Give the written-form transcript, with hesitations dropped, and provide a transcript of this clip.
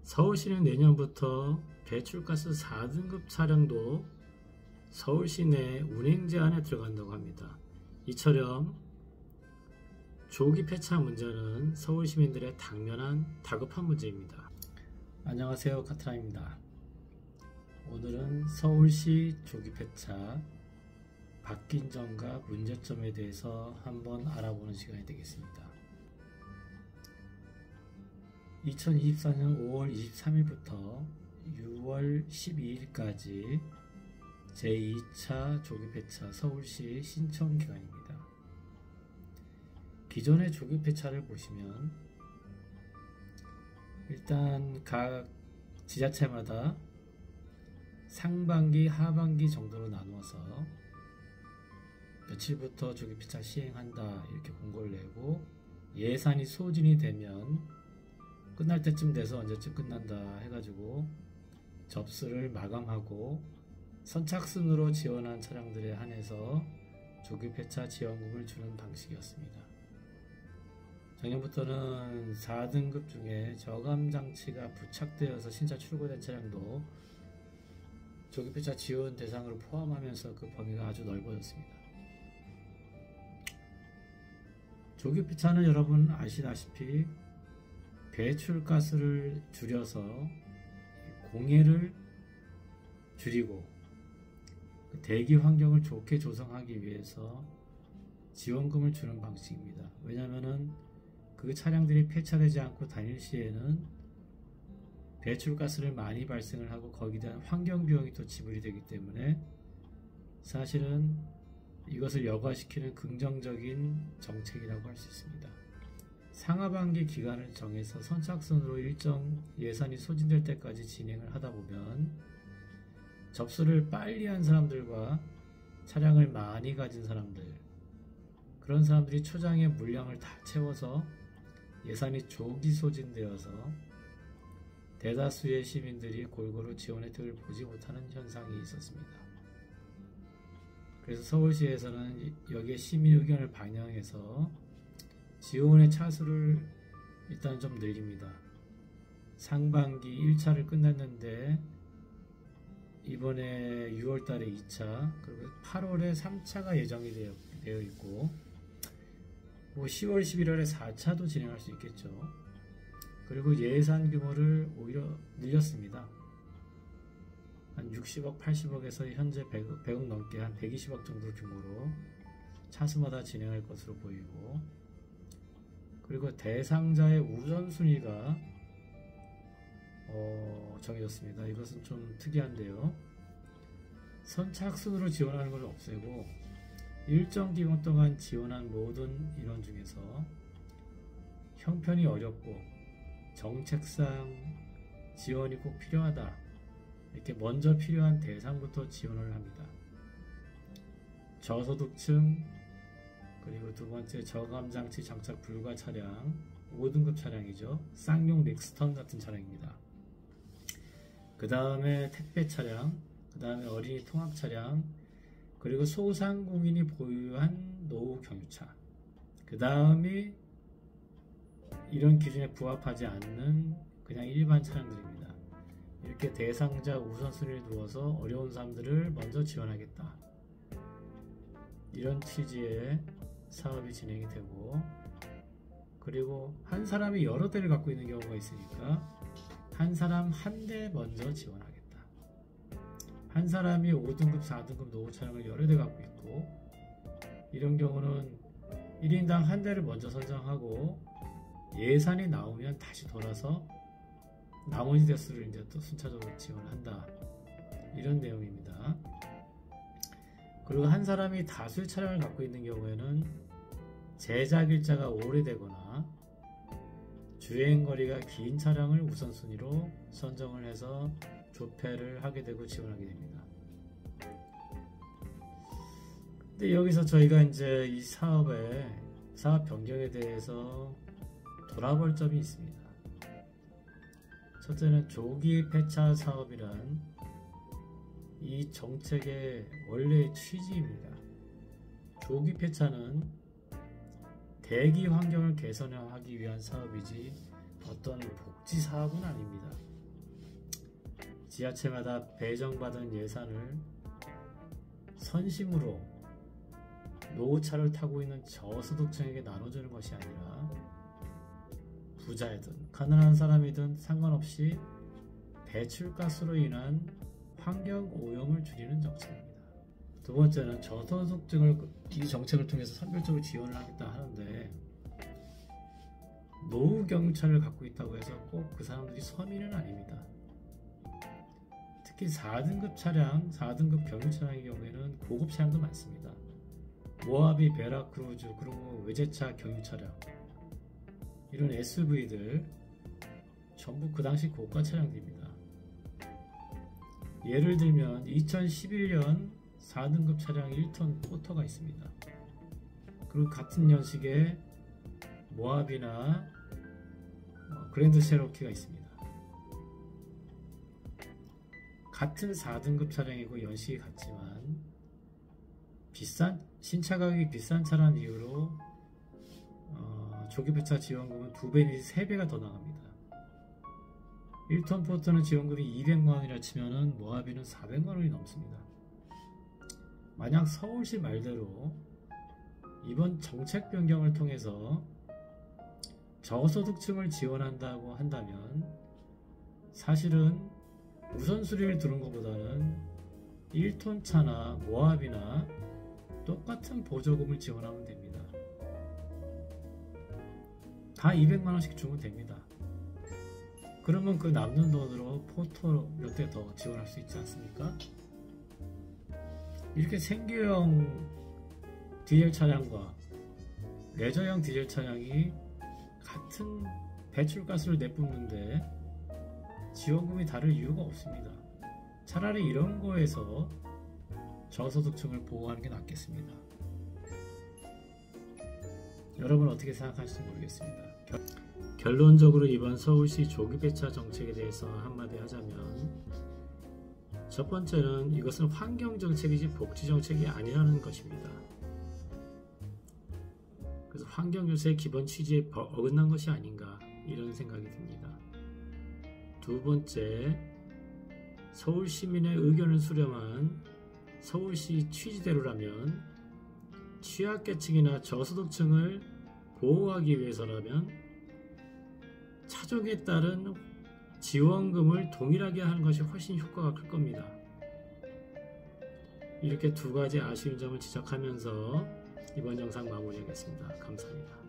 서울시는 내년부터 배출가스 4등급 차량도 서울시 내 운행 제한에 들어간다고 합니다. 이처럼 조기 폐차 문제는 서울 시민들의 당면한 다급한 문제입니다. 안녕하세요, 카트라입니다. 오늘은 서울시 조기 폐차 바뀐 점과 문제점에 대해서 한번 알아보는 시간이 되겠습니다. 2024년 5월 23일부터 6월 12일까지 제2차 조기 폐차 서울시 신청 기간입니다. 기존의 조기 폐차를 보시면 일단 각 지자체마다 상반기, 하반기 정도로 나누어서 며칠부터 조기 폐차 시행한다 이렇게 공고를 내고, 예산이 소진이 되면 끝날 때쯤 돼서 언제쯤 끝난다 해가지고 접수를 마감하고 선착순으로 지원한 차량들에 한해서 조기 폐차 지원금을 주는 방식이었습니다. 작년부터는 4등급 중에 저감 장치가 부착되어서 신차 출고된 차량도 조기 폐차 지원 대상으로 포함하면서 그 범위가 아주 넓어졌습니다. 조기 폐차는 여러분 아시다시피 배출가스를 줄여서 공해를 줄이고 대기 환경을 좋게 조성하기 위해서 지원금을 주는 방식입니다. 왜냐하면 그 차량들이 폐차되지 않고 다닐 시에는 배출가스를 많이 발생을 하고 거기에 대한 환경 비용이 또 지불이 되기 때문에 사실은 이것을 여과시키는 긍정적인 정책이라고 할 수 있습니다. 상하반기 기간을 정해서 선착순으로 일정 예산이 소진될 때까지 진행을 하다 보면 접수를 빨리 한 사람들과 차량을 많이 가진 사람들, 그런 사람들이 초장의 물량을 다 채워서 예산이 조기 소진되어서 대다수의 시민들이 골고루 지원 혜택을 보지 못하는 현상이 있었습니다. 그래서 서울시에서는 여기에 시민 의견을 반영해서 지원의 차수를 일단 좀 늘립니다. 상반기 1차를 끝냈는데 이번에 6월달에 2차, 그리고 8월에 3차가 예정이 되어 있고, 10월 11월에 4차도 진행할 수 있겠죠. 그리고 예산 규모를 오히려 늘렸습니다. 한 60억, 80억에서 현재 100억 넘게 한 120억 정도 규모로 차수마다 진행할 것으로 보이고, 그리고 대상자의 우선순위가 정해졌습니다. 이것은 좀 특이한데요. 선착순으로 지원하는 걸 없애고 일정 기간 동안 지원한 모든 인원 중에서 형편이 어렵고 정책상 지원이 꼭 필요하다, 이렇게 먼저 필요한 대상부터 지원을 합니다. 저소득층, 그리고 두 번째 저감장치 장착 불가 차량, 5등급 차량이죠. 쌍용 릭스턴 같은 차량입니다. 그 다음에 택배 차량, 그 다음에 어린이 통학 차량, 그리고 소상공인이 보유한 노후 경유차, 그 다음이 이런 기준에 부합하지 않는 그냥 일반 차량들입니다. 이렇게 대상자 우선순위를 두어서 어려운 사람들을 먼저 지원하겠다, 이런 취지의 사업이 진행이 되고, 그리고 한 사람이 여러 대를 갖고 있는 경우가 있으니까 한 사람 한 대 먼저 지원하겠다. 한 사람이 5등급, 4등급 노후 차량을 여러 대 갖고 있고, 이런 경우는 1인당 한 대를 먼저 선정하고 예산이 나오면 다시 돌아서 나머지 대수를 이제 또 순차적으로 지원한다, 이런 내용입니다. 그리고 한 사람이 다수의 차량을 갖고 있는 경우에는 제작 일자가 오래되거나 주행거리가 긴 차량을 우선순위로 선정을 해서 조폐를 하게 되고 지원하게 됩니다. 근데 여기서 저희가 이제 이 사업 변경에 대해서 돌아볼 점이 있습니다. 첫째는 조기 폐차 사업이란 이 정책의 원래의 취지입니다. 조기 폐차는 대기 환경을 개선하기 위한 사업이지 어떤 복지 사업은 아닙니다. 지자체마다 배정받은 예산을 선심으로 노후차를 타고 있는 저소득층에게 나눠주는 것이 아니라 부자이든 가난한 사람이든 상관없이 배출가스로 인한 환경오염을 줄이는 정책입니다. 두 번째는 저소득층을 이 정책을 통해서 선별적으로 지원을 하겠다 하는데, 노후 경유차를 갖고 있다고 해서 꼭 그 사람들이 서민은 아닙니다. 특히 4등급 차량, 4등급 경유 차량의 경우에는 고급 차량도 많습니다. 모하비, 베라크루즈, 그리고 외제차 경유 차량, 이런 SUV들 전부 그 당시 고가 차량들입니다. 예를 들면 2011년 4등급 차량 1톤 포터가 있습니다. 그리고 같은 연식의 모하비나 그랜드 체로키가 있습니다. 같은 4등급 차량이고 연식이 같지만 신차 가격이 비싼 차라는 이유로 조기배차 지원금은 2배 내지 3배가 더 나갑니다. 1톤 포터는 지원금이 200만원이라 치면은 모하비는 400만원이 넘습니다. 만약 서울시 말대로 이번 정책 변경을 통해서 저소득층을 지원한다고 한다면 사실은 우선순위를 두는 것보다는 1톤 차나 모하비나 똑같은 보조금을 지원하면 됩니다. 다 200만원씩 주면 됩니다. 그러면 그 남는 돈으로 포터 몇 대 더 지원할 수 있지 않습니까? 이렇게 생계형 디젤 차량과 레저형 디젤 차량이 같은 배출가스를 내뿜는데 지원금이 다를 이유가 없습니다. 차라리 이런 거에서 저소득층을 보호하는 게 낫겠습니다. 여러분 어떻게 생각하실지 모르겠습니다. 결론적으로 이번 서울시 조기배차 정책에 대해서 한마디 하자면, 첫 번째는 이것은 환경정책이지 복지정책이 아니라는 것입니다. 그래서 환경정책의 기본 취지에 어긋난 것이 아닌가, 이런 생각이 듭니다. 두 번째, 서울 시민의 의견을 수렴한 서울시 취지대로라면 취약계층이나 저소득층을 보호하기 위해서라면 차종에 따른 지원금을 동일하게 하는 것이 훨씬 효과가 클 겁니다. 이렇게 두 가지 아쉬운 점을 지적하면서 이번 영상 마무리하겠습니다. 감사합니다.